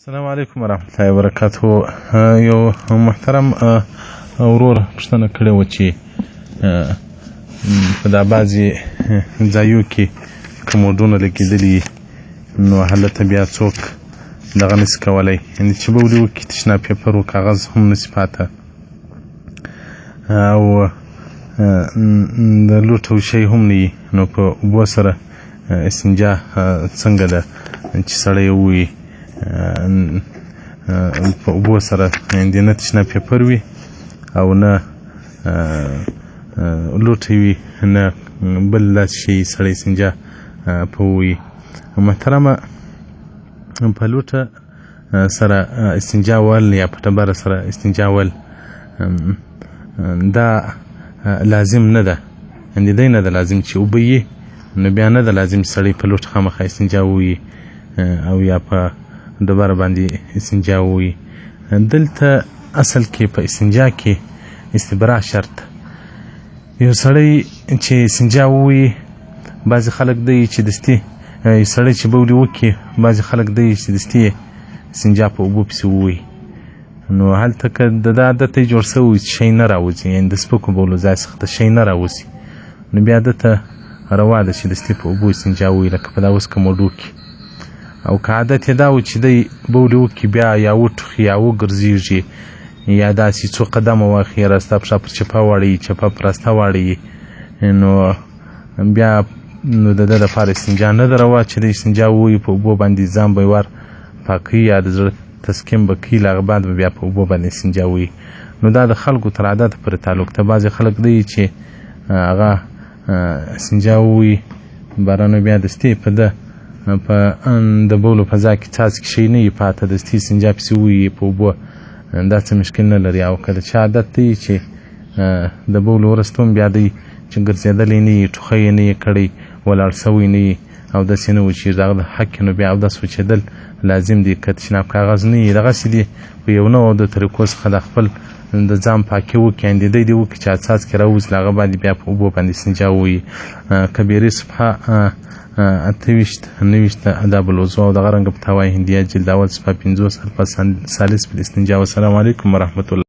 السلام عليكم ورحمة الله وبركاته. یو محترم ورور پوښتنه کړې وه چې په دا بعضې ځایو کې کموډونه لګېدلي نو هلته بیا څوک دغه نشي کولی، یعنې چې بولې وکړي تشناب پیپر و کاغذ هم نشي پاته، او د لوټ او شی هم نه وي. نو په اوبو سره استنجا څنګه ده چې سړی ووایي په اوبو سره، یعنې نه تشناب پیپر وي او نه لوټی وي نه بل داسې شی سړی استنجا په ووایي. محترمه، په لوټه سره استنجا ول یا په ډبره سره استنجا ول دا لازم نه ده، یعنې دی نه ده لازم چې اوبه یي نو بیا نه ده لازم چې سړی په لوټ خامخا استنجا ووایي او یا په ډبره باندې استنجا ووایي. دلته اصل کې په استنجا کې استبراء شرط. یو سړی چې استنجا ووایي، بعضې خلک دی چې دستي سړی چې بولې وکړي، بعضې خلک دی چې دستي استنجا په اوبو پسې ووایي. نو هلته که د ده عادت یې جوړ شوی چې شی نه راوځي، یعنې د سپکو بولو ځای څخه ته شی نه راوځي، نو بیا ده ته روا ده چې دستي په اوبو استنجا ووایي، لکه په دا اوس کموډو کې. او که عادت یې دا و چې دی بولې وکړي بیا یا وټوخي یا وګرځېږي یا داسې څو قدمه واخلي، راسته پښه پر چپه واړوي، چپه پر راسته واړوي، نو بیا نو د ده لپاره استنجا نه ده روا چې دی استنجا ووایي په اوبو باندې ځان به یې ور پاکوي یا د زړه تسکین به کوي، له هغه بعد به بیا په اوبو باندې استنجا ووایي. نو دا د خلکو تر عادت پورې تعلق ته. بعضې خلک دی چې هغه استنجا ووایي باره بیا دستي په ده په د بولو په ځای کې څاڅکي شی نه وي پاته، دستي استنجا پسې ووایي په اوبو، دا څه مشکل نه لري. او که د چا عادت دی چې د بولو وروسته هم بیا دی چې ګرځېدلی نه وي، ټوخی یې نه وي کړی، ولاړ شوی نه وي او داسې نه و چې د هغه د حق کې نو بیا اودس وچېدل لازم دي. که تشناب کاغذ نه وي، دغسې دي په یو نوع د طریقو څخه د خپل د ځان پاکي وکړي، یعنې دی وکړي چې څاڅکي راوځي، له هغه بعد بیا په اوبو باندې استنجا ووایي. کبیرې صفحه 28 آداب الوضوء او دغه رنګه فتاوی هندیه جلد اول صفحه 50 الفا ثالث په الاستنجا. والسلام علیکم ورحمة الله.